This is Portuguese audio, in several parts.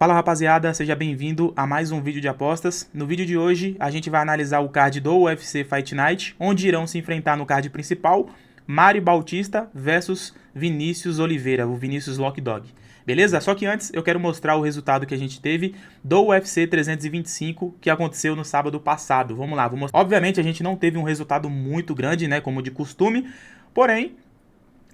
Fala rapaziada, seja bem-vindo a mais um vídeo de apostas. No vídeo de hoje a gente vai analisar o card do UFC Fight Night, onde irão se enfrentar no card principal Mari Bautista versus Vinícius Oliveira, o Vinícius Lock Dog. Beleza? Só que antes eu quero mostrar o resultado que a gente teve do UFC 325 que aconteceu no sábado passado. Vamos lá, vou mostrar. Obviamente a gente não teve um resultado muito grande, né, como de costume, porém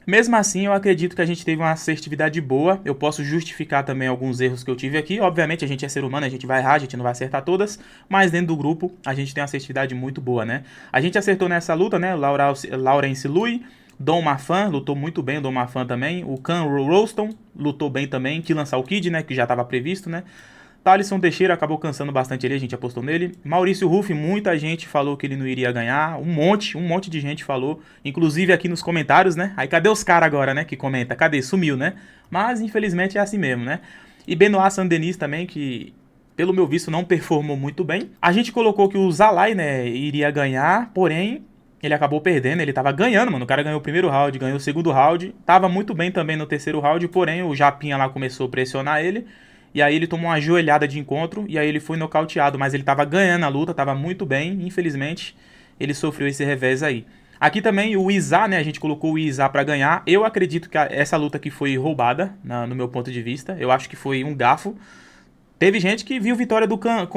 mesmo assim, eu acredito que a gente teve uma assertividade boa. Eu posso justificar também alguns erros que eu tive aqui. Obviamente, a gente é ser humano, a gente vai errar, a gente não vai acertar todas. Mas dentro do grupo, a gente tem uma assertividade muito boa, né? A gente acertou nessa luta, né? Laurence Lui, Dom Mafan, lutou muito bem o Dom Mafan também. O Can Roston lutou bem também. Killan Salkid, né? Que já estava previsto, né? Thalisson Teixeira acabou cansando bastante ele, a gente apostou nele. Maurício Ruff, muita gente falou que ele não iria ganhar. Um monte de gente falou. Inclusive aqui nos comentários, né? Aí cadê os caras agora, né? Que comenta? Cadê? Sumiu, né? Mas infelizmente é assim mesmo, né? E Benoit Saint-Denis também, que pelo meu visto não performou muito bem. A gente colocou que o Zalai, né, iria ganhar, porém ele acabou perdendo, ele tava ganhando, mano. O cara ganhou o primeiro round, ganhou o segundo round. Tava muito bem também no terceiro round, porém o Japinha lá começou a pressionar ele. E aí ele tomou uma joelhada de encontro e aí ele foi nocauteado. Mas ele tava ganhando a luta, tava muito bem. Infelizmente, ele sofreu esse revés aí. Aqui também o Izá, né? A gente colocou o Izá pra ganhar. Eu acredito que essa luta aqui foi roubada, no meu ponto de vista. Eu acho que foi um gafo. Teve gente que viu vitória do Can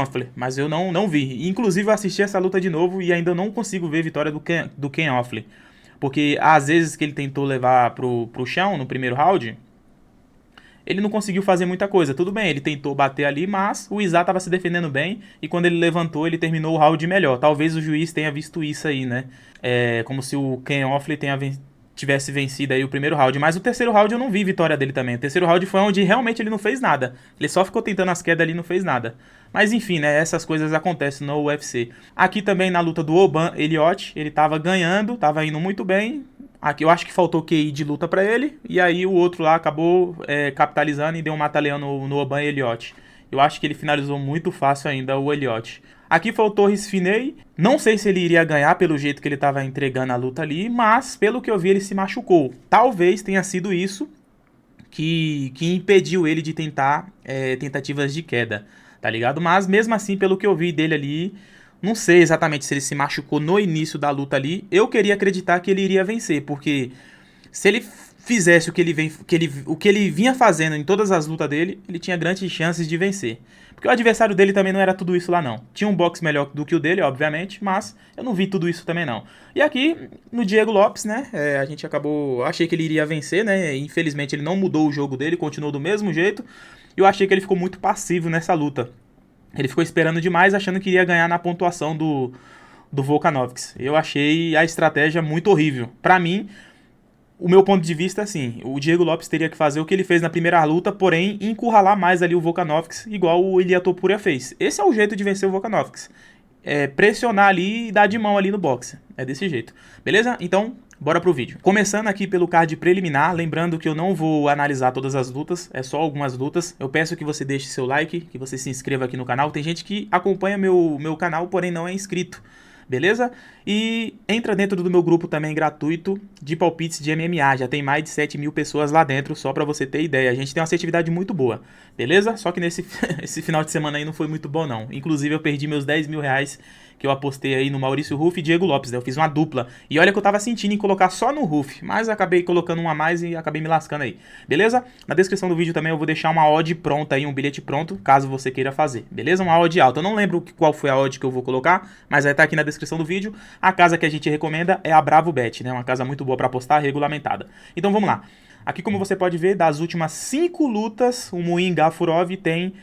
Offley, mas eu não vi. Inclusive eu assisti essa luta de novo e ainda não consigo ver vitória do Can Offley. Porque às vezes que ele tentou levar pro chão no primeiro round, ele não conseguiu fazer muita coisa. Tudo bem, ele tentou bater ali, mas o Izá estava se defendendo bem e quando ele levantou, ele terminou o round melhor. Talvez o juiz tenha visto isso aí, né? É como se o Ken Offley tivesse vencido aí o primeiro round. Mas o terceiro round eu não vi vitória dele também. O terceiro round foi onde realmente ele não fez nada. Ele só ficou tentando as quedas ali e não fez nada. Mas enfim, né? Essas coisas acontecem no UFC. Aqui também na luta do Oban Elliott, ele tava ganhando, tava indo muito bem. Aqui eu acho que faltou QI de luta pra ele. E aí o outro lá acabou capitalizando e deu um mata-leão no Oban Elliott. Eu acho que ele finalizou muito fácil ainda o Elliott. Aqui foi o Torres Finei. Não sei se ele iria ganhar pelo jeito que ele estava entregando a luta ali, mas pelo que eu vi ele se machucou. Talvez tenha sido isso que impediu ele de tentar tentativas de queda, tá ligado? Mas mesmo assim, pelo que eu vi dele ali, não sei exatamente se ele se machucou no início da luta ali. Eu queria acreditar que ele iria vencer, porque se ele fizesse o que ele vinha fazendo em todas as lutas dele, ele tinha grandes chances de vencer. Porque o adversário dele também não era tudo isso lá não. Tinha um boxe melhor do que o dele, obviamente, mas eu não vi tudo isso também não. E aqui, no Diego Lopes, né, a gente acabou... Achei que ele iria vencer, né, infelizmente ele não mudou o jogo dele, continuou do mesmo jeito. E eu achei que ele ficou muito passivo nessa luta. Ele ficou esperando demais, achando que iria ganhar na pontuação do Volkanovski. Eu achei a estratégia muito horrível. Pra mim, o meu ponto de vista, assim, o Diego Lopes teria que fazer o que ele fez na primeira luta, porém encurralar mais ali o Volkanovski, igual o Ilia Topuria fez. Esse é o jeito de vencer o Volkanovski. É pressionar ali e dar de mão ali no boxe. É desse jeito. Beleza? Então, bora pro vídeo. Começando aqui pelo card preliminar, lembrando que eu não vou analisar todas as lutas, é só algumas lutas. Eu peço que você deixe seu like, que você se inscreva aqui no canal. Tem gente que acompanha meu canal, porém não é inscrito. Beleza? E entra dentro do meu grupo também gratuito de palpites de MMA. Já tem mais de 7 mil pessoas lá dentro, só pra você ter ideia. A gente tem uma assertividade muito boa, beleza? Só que esse final de semana aí não foi muito bom não. Inclusive eu perdi meus 10 mil reais que eu apostei aí no Maurício Ruff e Diego Lopes, né? Eu fiz uma dupla. E olha que eu tava sentindo em colocar só no Ruff, mas acabei colocando um a mais e acabei me lascando aí. Beleza? Na descrição do vídeo também eu vou deixar uma odd pronta aí, um bilhete pronto, caso você queira fazer. Beleza? Uma odd alta. Eu não lembro qual foi a odd que eu vou colocar, mas vai estar aqui na descrição do vídeo. A casa que a gente recomenda é a Bravo Bet, né? Uma casa muito boa para apostar, regulamentada. Então vamos lá. Aqui, como você pode ver, das últimas 5 lutas, o Muin Gafurov tem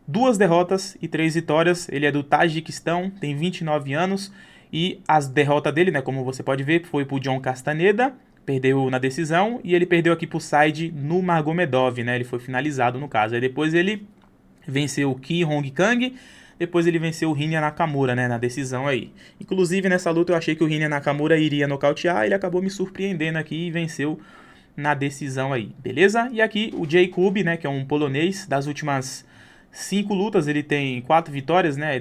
2 derrotas e 3 vitórias. Ele é do Tajiquistão, tem 29 anos. E as derrotas dele, né, como você pode ver, foi pro John Castaneda, perdeu na decisão. E ele perdeu aqui pro Said no Magomedov, né? Ele foi finalizado no caso. Aí depois ele venceu o Ki Hong Kang. Depois ele venceu o Rinya Nakamura, né, na decisão aí. Inclusive nessa luta eu achei que o Rinya Nakamura iria nocautear. Ele acabou me surpreendendo aqui e venceu na decisão aí, beleza? E aqui o Jacob, né, que é um polonês, das últimas 5 lutas ele tem 4 vitórias, né?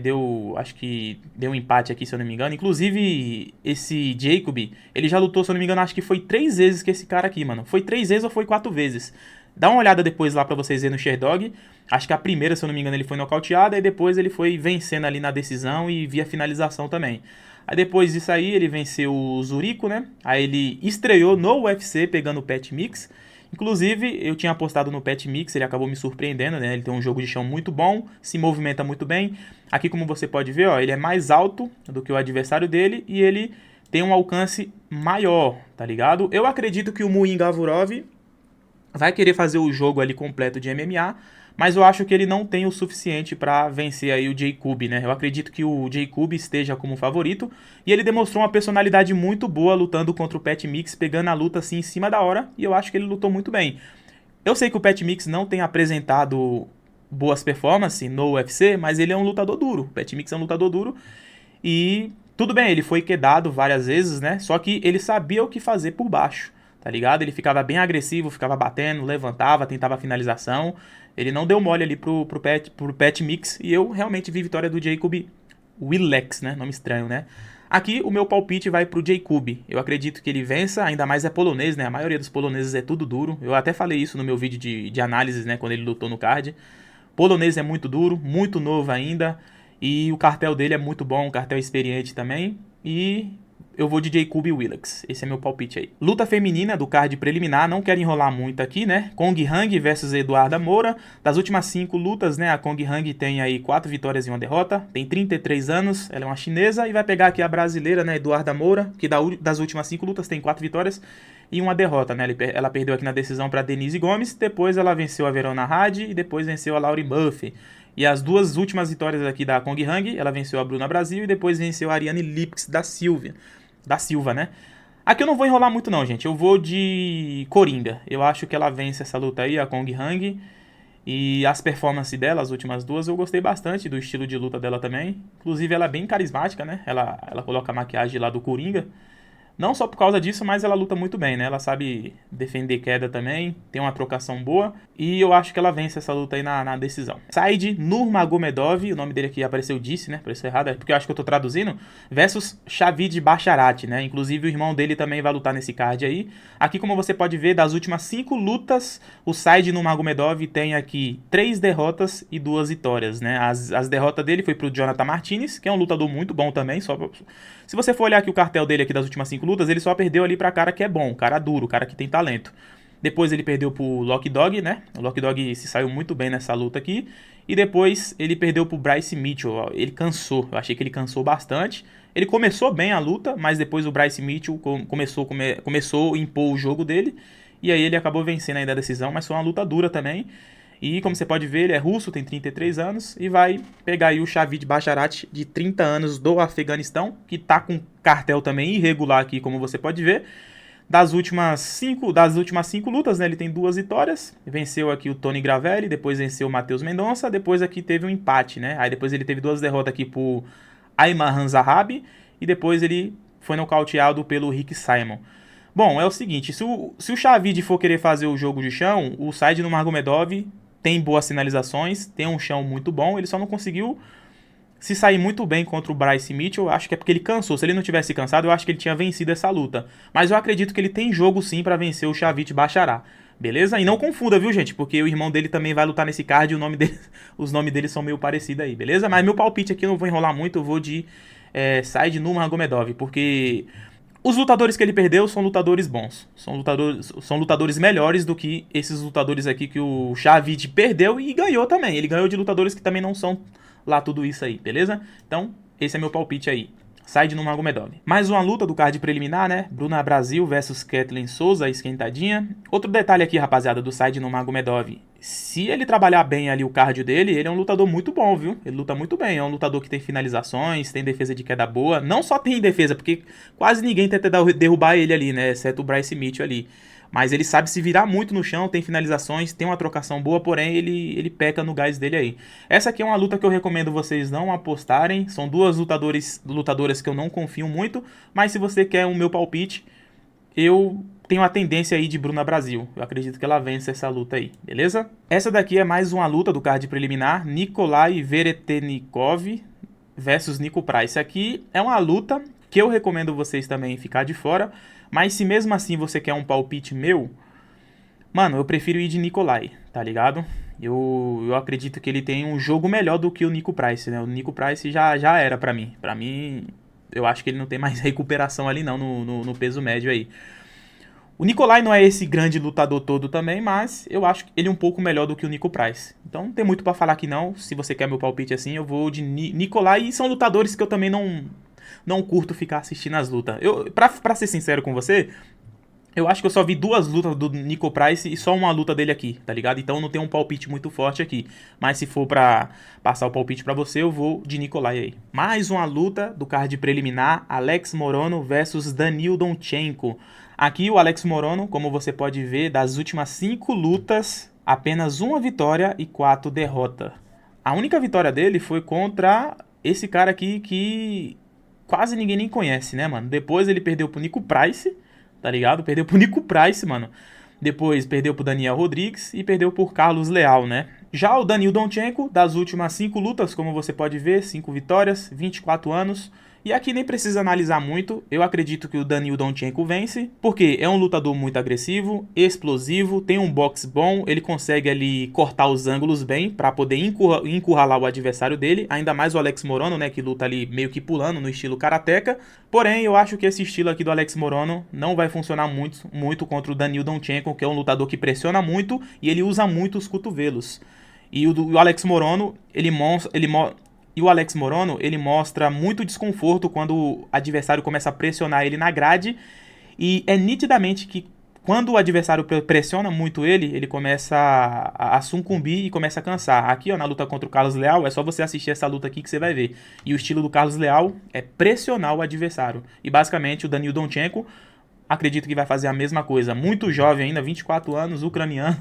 Acho que deu um empate aqui, se eu não me engano. Inclusive, esse Jacob, ele já lutou, se eu não me engano, acho que foi 3 vezes que esse cara aqui, mano. Foi 3 vezes ou foi 4 vezes? Dá uma olhada depois lá pra vocês verem no Sherdog. Acho que a primeira, se eu não me engano, ele foi nocauteado. E depois ele foi vencendo ali na decisão e via finalização também. Aí depois disso aí, ele venceu o Zurico, né? Aí ele estreou no UFC pegando o Pat Mix. Inclusive, eu tinha apostado no Pat Mix, ele acabou me surpreendendo, né? Ele tem um jogo de chão muito bom, se movimenta muito bem. Aqui, como você pode ver, ó, ele é mais alto do que o adversário dele e ele tem um alcance maior, tá ligado? Eu acredito que o Muin Gavurov vai querer fazer o jogo ali completo de MMA, mas eu acho que ele não tem o suficiente para vencer aí o Jacob, né? Eu acredito que o Jacob esteja como favorito e ele demonstrou uma personalidade muito boa lutando contra o Pat Mix, pegando a luta assim em cima da hora, e eu acho que ele lutou muito bem. Eu sei que o Pat Mix não tem apresentado boas performances no UFC, mas ele é um lutador duro. O Pat Mix é um lutador duro e tudo bem, ele foi quedado várias vezes, né? Só que ele sabia o que fazer por baixo, tá ligado? Ele ficava bem agressivo, ficava batendo, levantava, tentava a finalização. Ele não deu mole ali pro Pat Mix e eu realmente vi vitória do Jacob Willex, né? Nome estranho, né? Aqui o meu palpite vai pro Jacob. Eu acredito que ele vença, ainda mais é polonês, né? A maioria dos poloneses é tudo duro. Eu até falei isso no meu vídeo de análise, né? Quando ele lutou no card. Polonês é muito duro, muito novo ainda. E o cartel dele é muito bom, um cartel experiente também. E eu vou de Jacob Willex. Esse é meu palpite aí. Luta feminina do card preliminar, não quero enrolar muito aqui, né? Kong Hang versus Eduarda Moura. Das últimas 5 lutas, né? A Kong Hang tem aí 4 vitórias e 1 derrota. Tem 33 anos, ela é uma chinesa. E vai pegar aqui a brasileira, né? Eduarda Moura, que das últimas 5 lutas tem 4 vitórias e 1 derrota, né? Ela perdeu aqui na decisão para Denise Gomes. Depois ela venceu a Verona Hadi e depois venceu a Laurie Murphy. E as duas últimas vitórias aqui da Kong Hang, ela venceu a Bruna Brasil e depois venceu a Ariane Lipks da Silva, né? Aqui eu não vou enrolar muito não, gente. Eu vou de Coringa. Eu acho que ela vence essa luta aí, a Kong Hang. E as performances dela, as últimas duas, eu gostei bastante do estilo de luta dela também. Inclusive ela é bem carismática, né? Ela coloca a maquiagem lá do Coringa. Não só por causa disso, mas ela luta muito bem, né? Ela sabe defender queda também, tem uma trocação boa. E eu acho que ela vence essa luta aí na decisão. Said Nurmagomedov, o nome dele aqui apareceu Disse, né? Apareceu errado, é porque eu acho que eu tô traduzindo. Versus Shavit Basharat, né? Inclusive o irmão dele também vai lutar nesse card aí. Aqui, como você pode ver, das últimas 5 lutas, o Said Nurmagomedov tem aqui 3 derrotas e 2 vitórias, né? As derrotas dele foi pro Jonathan Martinez, que é um lutador muito bom também. Se você for olhar aqui o cartel dele aqui das últimas 5 lutas, ele só perdeu ali pra cara que é bom, cara duro, cara que tem talento. Depois ele perdeu pro Lock Dog, né? O Lock Dog se saiu muito bem nessa luta aqui. E depois ele perdeu pro Bryce Mitchell. Ele cansou, eu achei que ele cansou bastante. Ele começou bem a luta, mas depois o Bryce Mitchell começou a impor o jogo dele. E aí ele acabou vencendo ainda a decisão, mas foi uma luta dura também. E como você pode ver, ele é russo, tem 33 anos e vai pegar aí o Shavit Basharat de 30 anos do Afeganistão, que tá com cartel também irregular aqui, como você pode ver. Das últimas 5 lutas, né, ele tem 2 vitórias. Venceu aqui o Tony Gravelli, depois venceu o Matheus Mendonça, depois aqui teve um empate, né? Aí depois ele teve 2 derrotas aqui por Ayman Zahabi e depois ele foi nocauteado pelo Rick Simon. Bom, é o seguinte, se o Shavit for querer fazer o jogo de chão, o Said Nurmagomedov tem boas sinalizações, tem um chão muito bom, ele só não conseguiu se sair muito bem contra o Bryce Mitchell. Acho que é porque ele cansou. Se ele não tivesse cansado, eu acho que ele tinha vencido essa luta. Mas eu acredito que ele tem jogo sim pra vencer o Shavit Basharat. Beleza? E não confunda, viu, gente? Porque o irmão dele também vai lutar nesse card e os nomes deles são meio parecidos aí, beleza? Mas meu palpite aqui, eu não vou enrolar muito, eu vou de Said Nurmagomedov, porque os lutadores que ele perdeu são lutadores bons. São lutadores melhores do que esses lutadores aqui que o Shavit perdeu e ganhou também. Ele ganhou de lutadores que também não são lá tudo isso aí, beleza? Então, esse é meu palpite aí. Said Nurmagomedov. Mais uma luta do card preliminar, né? Bruna Brasil versus Kathleen Souza, esquentadinha. Outro detalhe aqui, rapaziada, do Said Nurmagomedov. Se ele trabalhar bem ali o cardio dele, ele é um lutador muito bom, viu? Ele luta muito bem. É um lutador que tem finalizações, tem defesa de queda boa. Não só tem defesa, porque quase ninguém tenta derrubar ele ali, né? Exceto o Bryce Mitchell ali. Mas ele sabe se virar muito no chão, tem finalizações, tem uma trocação boa, porém ele peca no gás dele aí. Essa aqui é uma luta que eu recomendo vocês não apostarem. São duas lutadoras que eu não confio muito, mas se você quer o meu palpite, eu tenho a tendência aí de Bruna Brasil. Eu acredito que ela vence essa luta aí, beleza? Essa daqui é mais uma luta do card preliminar, Nikolai Veretennikov versus Nico Price. Aqui é uma luta que eu recomendo vocês também ficar de fora. Mas se mesmo assim você quer um palpite meu, Mano, eu prefiro ir de Nicolai, tá ligado? Eu acredito que ele tem um jogo melhor do que o Nico Price, né? O Nico Price já era pra mim. Pra mim, eu acho que ele não tem mais recuperação ali não no peso médio aí. O Nicolai não é esse grande lutador todo também, mas eu acho ele um pouco melhor do que o Nico Price. Então não tem muito pra falar aqui não. Se você quer meu palpite assim, eu vou de Nicolai. E são lutadores que eu também não curto ficar assistindo as lutas. Pra ser sincero com você, eu acho que eu só vi 2 lutas do Nico Price e só uma luta dele aqui, tá ligado? Então não tem um palpite muito forte aqui. Mas se for pra passar o palpite pra você, eu vou de Nicolai aí. Mais uma luta do card preliminar, Alex Morono versus Danil Donchenko. Aqui o Alex Morono, como você pode ver, das últimas 5 lutas, apenas uma vitória e 4 derrotas. A única vitória dele foi contra esse cara aqui que quase ninguém nem conhece, né, mano? Depois ele perdeu pro Nico Price, tá ligado? Perdeu pro Nico Price, mano. Depois perdeu pro Daniel Rodrigues e perdeu por Carlos Leal, né? Já o Danil Donchenko, das últimas 5 lutas, como você pode ver, 5 vitórias, 24 anos. E aqui nem precisa analisar muito, eu acredito que o Danil Donchenko vence, porque é um lutador muito agressivo, explosivo, tem um boxe bom, ele consegue ali cortar os ângulos bem para poder encurralar o adversário dele, ainda mais o Alex Morono, né, que luta ali meio que pulando no estilo karateka. Porém, eu acho que esse estilo aqui do Alex Morono não vai funcionar muito contra o Danil Donchenko, que é um lutador que pressiona muito e ele usa muito os cotovelos. E o Alex Morono, e o Alex Morono, ele mostra muito desconforto quando o adversário começa a pressionar ele na grade. E é nitidamente que quando o adversário pressiona muito ele começa a sucumbir e começa a cansar. Aqui, ó, na luta contra o Carlos Leal, é só você assistir essa luta aqui que você vai ver. E o estilo do Carlos Leal é pressionar o adversário. E basicamente o Danil Donchenko, acredito que vai fazer a mesma coisa. Muito jovem ainda, 24 anos, ucraniano.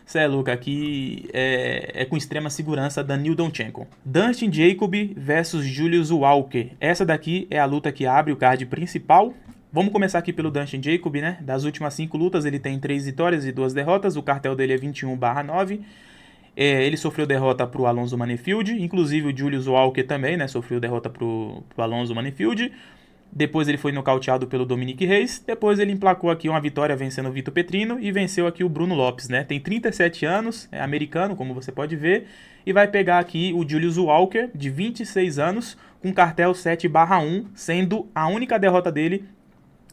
Cê é louco, aqui é com extrema segurança Danil Donchenko. Dustin Jacob versus Julius Walker. Essa daqui é a luta que abre o card principal. Vamos começar aqui pelo Dustin Jacob, né? Das últimas 5 lutas ele tem 3 vitórias e 2 derrotas. O cartel dele é 21/9. Ele sofreu derrota pro Alonso Menifield. Inclusive o Julius Walker também, né? Sofreu derrota pro Alonso Menifield. Depois ele foi nocauteado pelo Dominic Reis. Depois ele emplacou aqui uma vitória vencendo o Vitor Petrino e venceu aqui o Bruno Lopes, né? Tem 37 anos, é americano, como você pode ver. E vai pegar aqui o Julius Walker, de 26 anos, com cartel 7/1, sendo a única derrota dele.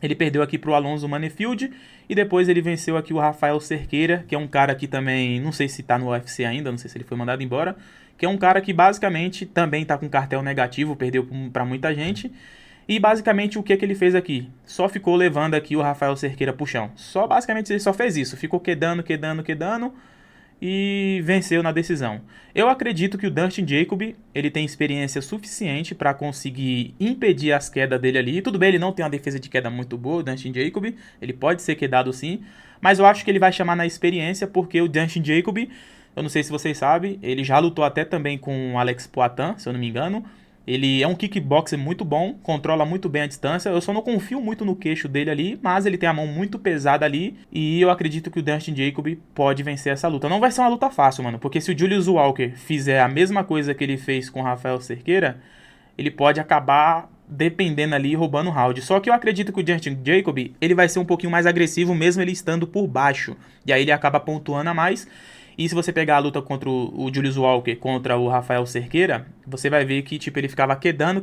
Ele perdeu aqui pro Alonso Menifield e depois ele venceu aqui o Rafael Cerqueira, que é um cara que também, não sei se tá no UFC ainda, não sei se ele foi mandado embora, que é um cara que basicamente também tá com cartel negativo, perdeu pra muita gente. E basicamente o que ele fez aqui? Só ficou levando aqui o Rafael Cerqueira pro chão. Basicamente ele só fez isso, ficou quedando e venceu na decisão. Eu acredito que o Dustin Jacob, ele tem experiência suficiente para conseguir impedir as quedas dele ali. Tudo bem, ele não tem uma defesa de queda muito boa, o Dustin Jacob, ele pode ser quedado sim, mas eu acho que ele vai chamar na experiência, porque o Dustin Jacob, eu não sei se vocês sabem, ele já lutou até também com o Alex Poatan, se eu não me engano. Ele é um kickboxer muito bom, controla muito bem a distância. Eu só não confio muito no queixo dele ali, mas ele tem a mão muito pesada ali. E eu acredito que o Dustin Jacob pode vencer essa luta. Não vai ser uma luta fácil, mano, porque se o Julius Walker fizer a mesma coisa que ele fez com o Rafael Cerqueira, ele pode acabar dependendo ali, roubando o round. Só que eu acredito que o Dustin Jacob, ele vai ser um pouquinho mais agressivo, mesmo ele estando por baixo. E aí ele acaba pontuando a mais. E se você pegar a luta contra o Julius Walker contra o Rafael Cerqueira, você vai ver que tipo ele ficava quedando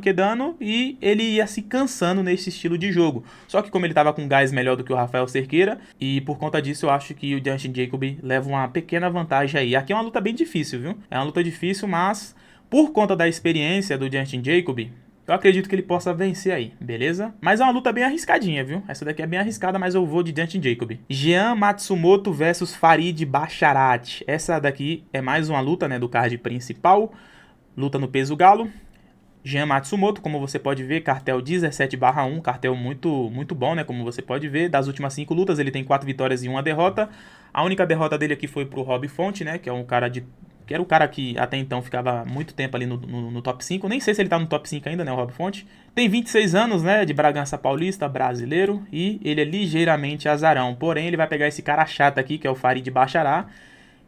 e ele ia se cansando nesse estilo de jogo. Só que como ele estava com gás melhor do que o Rafael Cerqueira, e por conta disso eu acho que o Dustin Jacob leva uma pequena vantagem aí. Aqui é uma luta bem difícil, viu? É uma luta difícil, mas por conta da experiência do Dustin Jacob, eu acredito que ele possa vencer aí, beleza? Mas é uma luta bem arriscadinha, viu? Essa daqui é bem arriscada, mas eu vou de Dustin Jacob. Jean Matsumoto versus Farid Basharat. Essa daqui é mais uma luta, né, do card principal. Luta no peso galo. Jean Matsumoto, como você pode ver, cartel 17/1, cartel muito bom, né? Como você pode ver, das últimas 5 lutas ele tem 4 vitórias e 1 derrota. A única derrota dele aqui foi pro Rob Font, né? Que era o cara que até então ficava muito tempo ali no top 5. Nem sei se ele tá no top 5 ainda, né, o Rob Font. Tem 26 anos, né, de Bragança Paulista, brasileiro, e ele é ligeiramente azarão. Porém, ele vai pegar esse cara chato aqui, que é o Farid Basharat,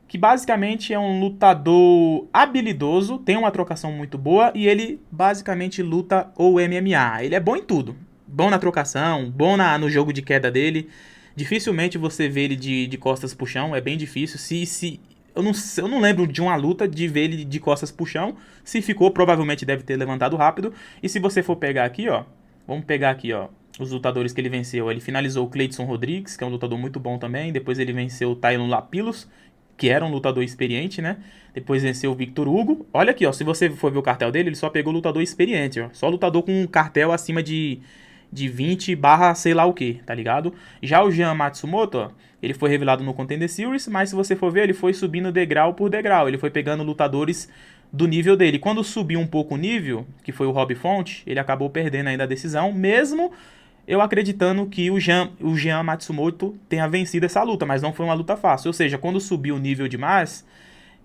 que basicamente é um lutador habilidoso, tem uma trocação muito boa, e ele basicamente luta o MMA. Ele é bom em tudo. Bom na trocação, bom no jogo de queda dele. Dificilmente você vê ele de costas pro chão, é bem difícil. Eu não lembro de uma luta de ver ele de costas pro chão. Se ficou, provavelmente deve ter levantado rápido. E se você for pegar aqui, ó, vamos pegar aqui, ó, os lutadores que ele venceu. Ele finalizou o Cleidson Rodrigues, que é um lutador muito bom também. Depois ele venceu o Taylon Lapilos, que era um lutador experiente, né? Depois venceu o Victor Hugo. Olha aqui, ó, se você for ver o cartel dele, ele só pegou lutador experiente, ó. Só lutador com um cartel acima de 20 barra sei lá o que, tá ligado? Já o Jean Matsumoto, ó, ele foi revelado no Contender Series, mas se você for ver, ele foi subindo degrau por degrau. Ele foi pegando lutadores do nível dele. Quando subiu um pouco o nível, que foi o Rob Font, ele acabou perdendo ainda a decisão, mesmo eu acreditando que o Jean Matsumoto tenha vencido essa luta, mas não foi uma luta fácil. Ou seja, quando subiu o nível demais,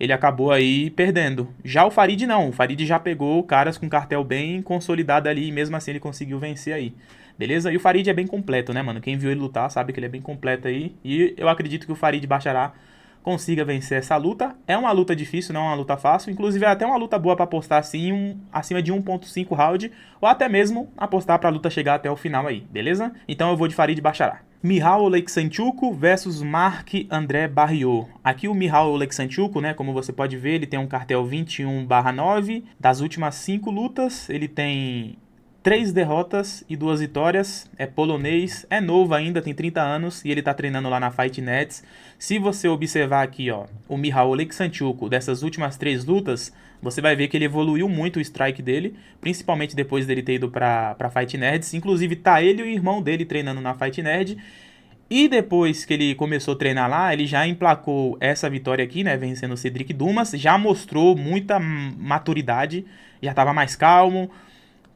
ele acabou aí perdendo. Já o Farid não, o Farid já pegou caras com cartel bem consolidado ali e mesmo assim ele conseguiu vencer aí. Beleza? E o Farid é bem completo, né, mano? Quem viu ele lutar sabe que ele é bem completo aí. E eu acredito que o Farid Bacharach consiga vencer essa luta. É uma luta difícil, não é uma luta fácil. Inclusive é até uma luta boa pra apostar assim, acima de 1.5 round. Ou até mesmo apostar pra luta chegar até o final aí, beleza? Então eu vou de Farid Bacharach. Michał Oleksiejczuk versus Marc-André Barriault. Aqui o Michał Oleksiejczuk, né, como você pode ver, ele tem um cartel 21/9. Das últimas 5 lutas, ele tem 3 derrotas e 2 vitórias, é polonês, é novo ainda, tem 30 anos e ele tá treinando lá na Fight Nets. Se você observar aqui, ó, o Michał Oleksiejczuk dessas últimas 3 lutas, você vai ver que ele evoluiu muito o strike dele, principalmente depois dele ter ido pra Fight Nerds. Inclusive tá ele e o irmão dele treinando na Fight Nerd. E depois que ele começou a treinar lá, ele já emplacou essa vitória aqui, né, vencendo o Cedric Dumas, já mostrou muita maturidade, já tava mais calmo,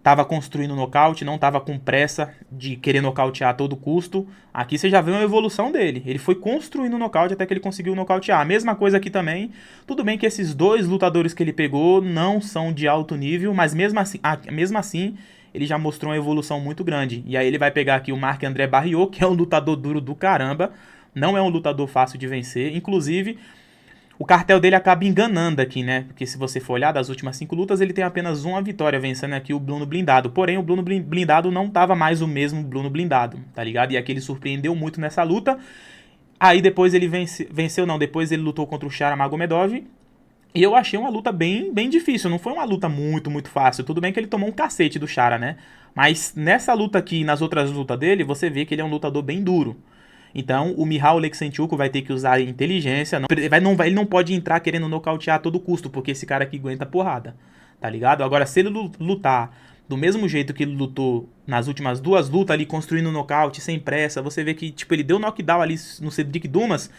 tava construindo nocaute, não tava com pressa de querer nocautear a todo custo. Aqui você já vê uma evolução dele. Ele foi construindo o nocaute até que ele conseguiu nocautear. A mesma coisa aqui também. Tudo bem que esses 2 lutadores que ele pegou não são de alto nível, mas mesmo assim ele já mostrou uma evolução muito grande. E aí ele vai pegar aqui o Marc-André Barriault, que é um lutador duro do caramba. Não é um lutador fácil de vencer. Inclusive, o cartel dele acaba enganando aqui, né? Porque se você for olhar das últimas 5 lutas, ele tem apenas uma vitória, vencendo aqui o Bruno Blindado. Porém, o Bruno Blindado não tava mais o mesmo Bruno Blindado, tá ligado? E aqui ele surpreendeu muito nessa luta. Aí depois ele depois ele lutou contra o Chara Magomedov. E eu achei uma luta bem difícil, não foi uma luta muito fácil. Tudo bem que ele tomou um cacete do Chara, né? Mas nessa luta aqui e nas outras lutas dele, você vê que ele é um lutador bem duro. Então, o Michał Oleksiejczuk vai ter que usar inteligência. Ele não pode entrar querendo nocautear a todo custo, porque esse cara aqui aguenta porrada, tá ligado? Agora, se ele lutar do mesmo jeito que ele lutou nas últimas 2 lutas ali, construindo um nocaute, sem pressa, você vê que, tipo, ele deu knockdown ali no Cedric Dumas,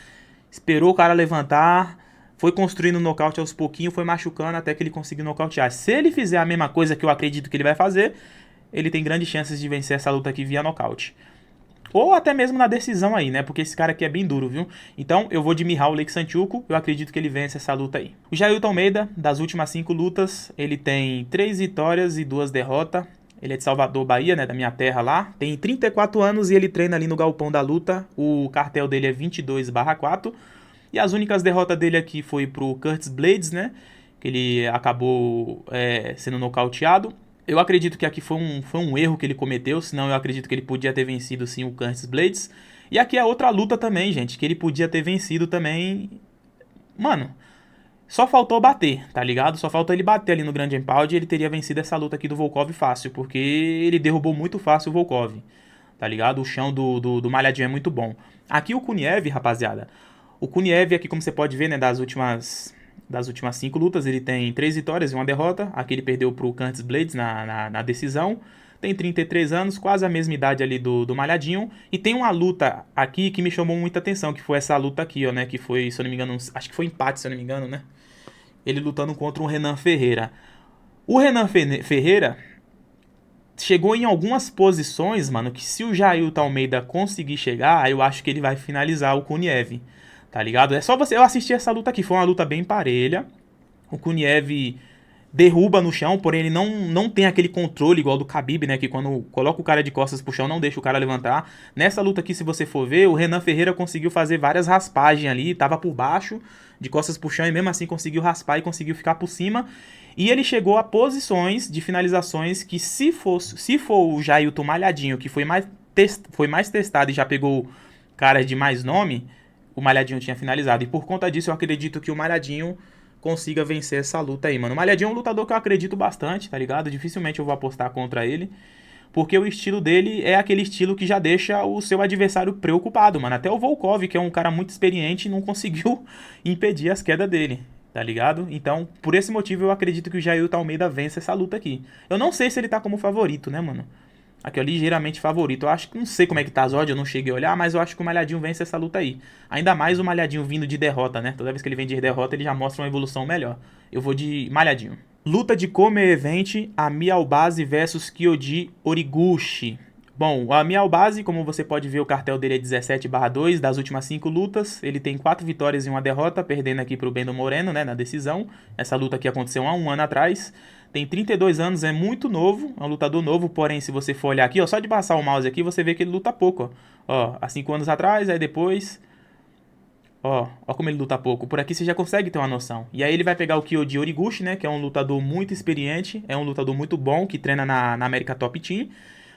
esperou o cara levantar, foi construindo o nocaute aos pouquinhos, foi machucando até que ele conseguiu nocautear. Se ele fizer a mesma coisa que eu acredito que ele vai fazer, ele tem grandes chances de vencer essa luta aqui via nocaute. Ou até mesmo na decisão aí, né? Porque esse cara aqui é bem duro, viu? Então, eu vou de Michał Oleksiejczuk. Eu acredito que ele vence essa luta aí. O Jailton Almeida, das últimas 5 lutas, ele tem 3 vitórias e 2 derrotas. Ele é de Salvador, Bahia, né? Da minha terra lá. Tem 34 anos e ele treina ali no galpão da luta. O cartel dele é 22/4. E as únicas derrotas dele aqui foi pro Curtis Blades, né? Que ele acabou sendo nocauteado. Eu acredito que aqui foi um erro que ele cometeu, senão eu acredito que ele podia ter vencido sim o Curtis Blades. E aqui é outra luta também, gente, que ele podia ter vencido também. Mano, só faltou bater, tá ligado? Só faltou ele bater ali no Grand Pound e ele teria vencido essa luta aqui do Volkov fácil, porque ele derrubou muito fácil o Volkov, tá ligado? O chão do malhadinho é muito bom. Aqui o Kuniev, rapaziada, o Kuniev aqui, como você pode ver, né, das últimas 5 lutas, ele tem 3 vitórias e 1 derrota. Aqui ele perdeu pro Curtis Blades na decisão. Tem 33 anos, quase a mesma idade ali do Malhadinho. E tem uma luta aqui que me chamou muita atenção, que foi essa luta aqui, ó, né? Que foi, se eu não me engano, acho que foi empate, se eu não me engano, né? Ele lutando contra o Renan Ferreira. O Renan Ferreira chegou em algumas posições, mano, que se o Jailton Almeida conseguir chegar, eu acho que ele vai finalizar o Kuniev. Tá ligado? É só você... Eu assisti essa luta aqui. Foi uma luta bem parelha. O Kuniev derruba no chão, porém ele não tem aquele controle igual do Khabib, né? Que quando coloca o cara de costas pro chão, não deixa o cara levantar. Nessa luta aqui, se você for ver, o Renan Ferreira conseguiu fazer várias raspagens ali. Tava por baixo, de costas pro chão, e mesmo assim conseguiu raspar e conseguiu ficar por cima. E ele chegou a posições de finalizações que se for o Jailton Malhadinho, que foi mais testado e já pegou caras de mais nome, o Malhadinho tinha finalizado. E por conta disso, eu acredito que o Malhadinho consiga vencer essa luta aí, mano. O Malhadinho é um lutador que eu acredito bastante, tá ligado? Dificilmente eu vou apostar contra ele. Porque o estilo dele é aquele estilo que já deixa o seu adversário preocupado, mano. Até o Volkov, que é um cara muito experiente, não conseguiu impedir as quedas dele, tá ligado? Então, por esse motivo, eu acredito que o Jailton Almeida vence essa luta aqui. Eu não sei se ele tá como favorito, né, mano? Aqui, ó, ligeiramente favorito. Eu acho que não sei como é que tá as odds, eu não cheguei a olhar, mas eu acho que o Malhadinho vence essa luta aí. Ainda mais o Malhadinho vindo de derrota, né? Toda vez que ele vem de derrota, ele já mostra uma evolução melhor. Eu vou de Malhadinho. Luta de Come Event, Ami Albazi versus Kyoji Origuchi. Bom, o Ami Albazi, como você pode ver, o cartel dele é 17/2 das últimas 5 lutas. Ele tem 4 vitórias e uma derrota, perdendo aqui pro Brandon Moreno, né, na decisão. Essa luta aqui aconteceu há um ano atrás. Tem 32 anos, é muito novo, é um lutador novo, porém, se você for olhar aqui, ó, só de passar o mouse aqui, você vê que ele luta pouco, ó. Há 5 anos atrás, aí depois... Ó como ele luta pouco. Por aqui você já consegue ter uma noção. E aí ele vai pegar o Kyoji Origuchi, né? Que é um lutador muito experiente. É um lutador muito bom, que treina na América Top Team.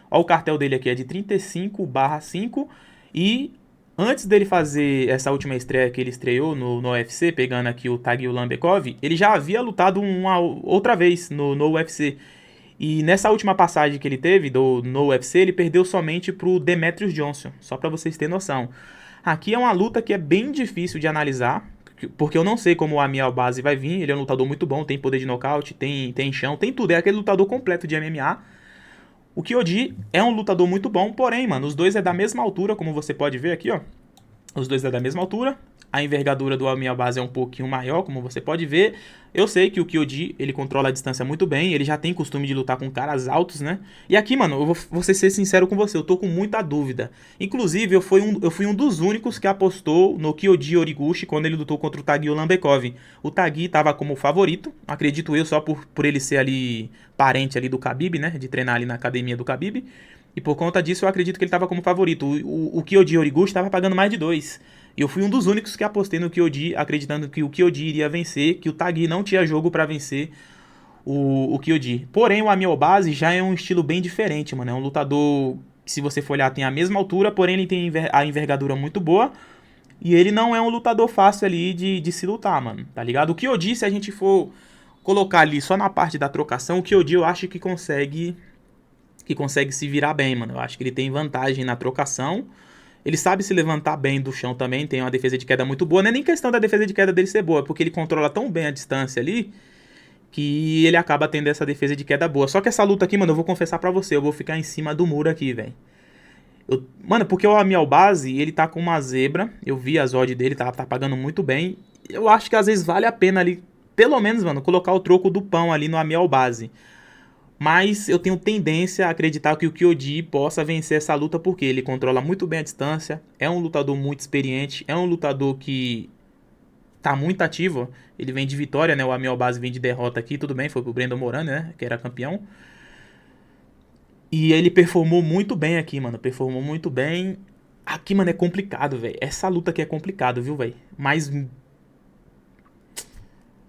Ó, o cartel dele aqui é de 35/5. E antes dele fazer essa última estreia que ele estreou no UFC, pegando aqui o Tagil Lambekov, ele já havia lutado uma outra vez no UFC. E nessa última passagem que ele teve no UFC, ele perdeu somente pro Demetrius Johnson. Só pra vocês terem noção. Aqui é uma luta que é bem difícil de analisar, porque eu não sei como o Ami Albazi vai vir. Ele é um lutador muito bom, tem poder de nocaute, tem chão, tem tudo. É aquele lutador completo de MMA. O Kyoji é um lutador muito bom, porém, mano, os dois é da mesma altura, como você pode ver aqui, ó. Os dois é da mesma altura. A envergadura do Ami Albazi é um pouquinho maior, como você pode ver. Eu sei que o Kyoji, ele controla a distância muito bem. Ele já tem costume de lutar com caras altos, né? E aqui, mano, eu vou ser sincero com você. Eu tô com muita dúvida. Inclusive, eu fui um dos únicos que apostou no Kyoji Origuchi quando ele lutou contra o Tagil Lambekov. O Tagui tava como favorito. Acredito eu, só por ele ser ali parente ali do Khabib, né? De treinar ali na academia do Khabib. E por conta disso, eu acredito que ele tava como favorito. O Kyoji Origuchi tava pagando mais de 2. E eu fui um dos únicos que apostei no Kyoji, acreditando que o Kyoji iria vencer, que o Tagui não tinha jogo pra vencer o Kyoji. Porém, o Ami Albazi já é um estilo bem diferente, mano. É um lutador que, se você for olhar, tem a mesma altura, porém ele tem a envergadura muito boa. E ele não é um lutador fácil ali de se lutar, mano. Tá ligado? O Kyoji, se a gente for colocar ali só na parte da trocação, o Kyoji eu acho que consegue se virar bem, mano. Eu acho que ele tem vantagem na trocação. Ele sabe se levantar bem do chão também, tem uma defesa de queda muito boa. Não é nem questão da defesa de queda dele ser boa, é porque ele controla tão bem a distância ali que ele acaba tendo essa defesa de queda boa. Só que essa luta aqui, mano, eu vou confessar pra você, eu vou ficar em cima do muro aqui, velho. Mano, porque o Ami Albazi, ele tá com uma zebra, eu vi as odds dele, tá pagando muito bem. Eu acho que às vezes vale a pena ali, pelo menos, mano, colocar o troco do pão ali no Ami Albazi. Mas eu tenho tendência a acreditar que o Kyoji possa vencer essa luta porque ele controla muito bem a distância, é um lutador muito experiente, é um lutador que tá muito ativo. Ele vem de vitória, né? O Ami Albazi vem de derrota aqui, tudo bem, foi pro Brandon Moreno, né? Que era campeão. E ele performou muito bem aqui, mano. Performou muito bem. Aqui, mano, é complicado, velho. Essa luta aqui é complicado, viu, velho? Mas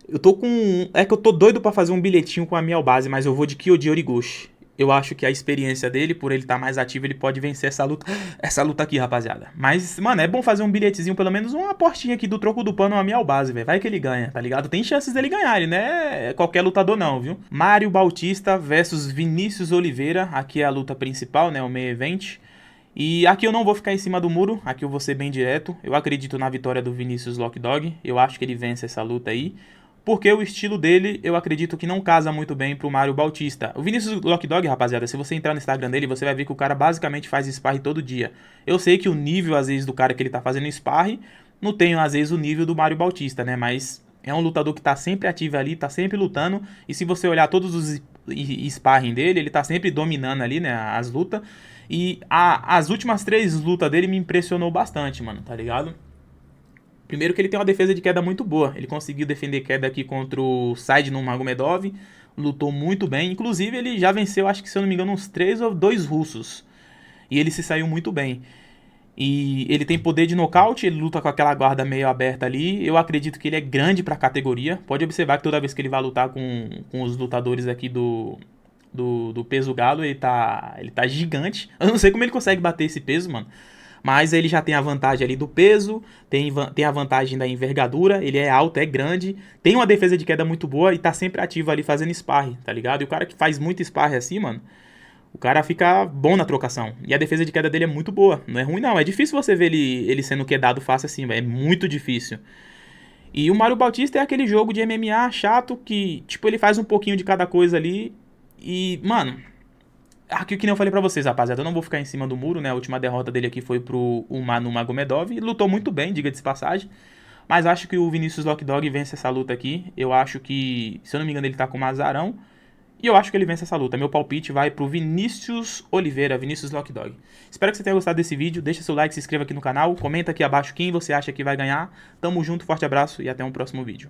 eu tô com... É que eu tô doido pra fazer um bilhetinho com a Ami Albazi, mas eu vou de Kyoji Origuchi. Eu acho que a experiência dele, por ele estar mais ativo, ele pode vencer essa luta aqui, rapaziada. Mas, mano, é bom fazer um bilhetezinho, pelo menos uma apostinha aqui do troco do pano a Ami Albazi, velho. Vai que ele ganha, tá ligado? Tem chances dele ganhar, ele não é qualquer lutador não, viu? Mário Bautista versus Vinícius Oliveira. Aqui é a luta principal, né? O main event. E aqui eu não vou ficar em cima do muro, aqui eu vou ser bem direto. Eu acredito na vitória do Vinícius Lockdog. Eu acho que ele vence essa luta aí. Porque o estilo dele, eu acredito que não casa muito bem pro Mário Bautista. O Vinícius Lockdog, rapaziada, se você entrar no Instagram dele, você vai ver que o cara basicamente faz sparring todo dia. Eu sei que o nível, às vezes, do cara que ele tá fazendo sparring, não tem, às vezes, o nível do Mário Bautista, né? Mas é um lutador que tá sempre ativo ali, tá sempre lutando. E se você olhar todos os sparring dele, ele tá sempre dominando ali, né, as lutas. E as últimas 3 lutas dele me impressionou bastante, mano, tá ligado? Primeiro que ele tem uma defesa de queda muito boa. Ele conseguiu defender queda aqui contra o Said Nurmagomedov. Lutou muito bem. Inclusive, ele já venceu, acho que se eu não me engano, uns 3 ou 2 russos. E ele se saiu muito bem. E ele tem poder de nocaute. Ele luta com aquela guarda meio aberta ali. Eu acredito que ele é grande pra categoria. Pode observar que toda vez que ele vai lutar com os lutadores aqui do peso galo, ele tá gigante. Eu não sei como ele consegue bater esse peso, mano. Mas ele já tem a vantagem ali do peso, tem a vantagem da envergadura, ele é alto, é grande, tem uma defesa de queda muito boa e tá sempre ativo ali fazendo sparring, tá ligado? E o cara que faz muito sparring assim, mano, o cara fica bom na trocação. E a defesa de queda dele é muito boa, não é ruim não. É difícil você ver ele sendo quedado fácil assim, véio, é muito difícil. E o Mário Bautista é aquele jogo de MMA chato que, tipo, ele faz um pouquinho de cada coisa ali e, mano... Aqui que nem eu falei pra vocês, rapaziada, eu não vou ficar em cima do muro, né? A última derrota dele aqui foi pro Manu Magomedov. E lutou muito bem, diga-se de passagem. Mas acho que o Vinícius Lockdog vence essa luta aqui. Eu acho que, se eu não me engano, ele tá com o Mazarão. E eu acho que ele vence essa luta. Meu palpite vai pro Vinícius Oliveira, Vinícius Lockdog. Espero que você tenha gostado desse vídeo. Deixa seu like, se inscreva aqui no canal. Comenta aqui abaixo quem você acha que vai ganhar. Tamo junto, forte abraço e até um próximo vídeo.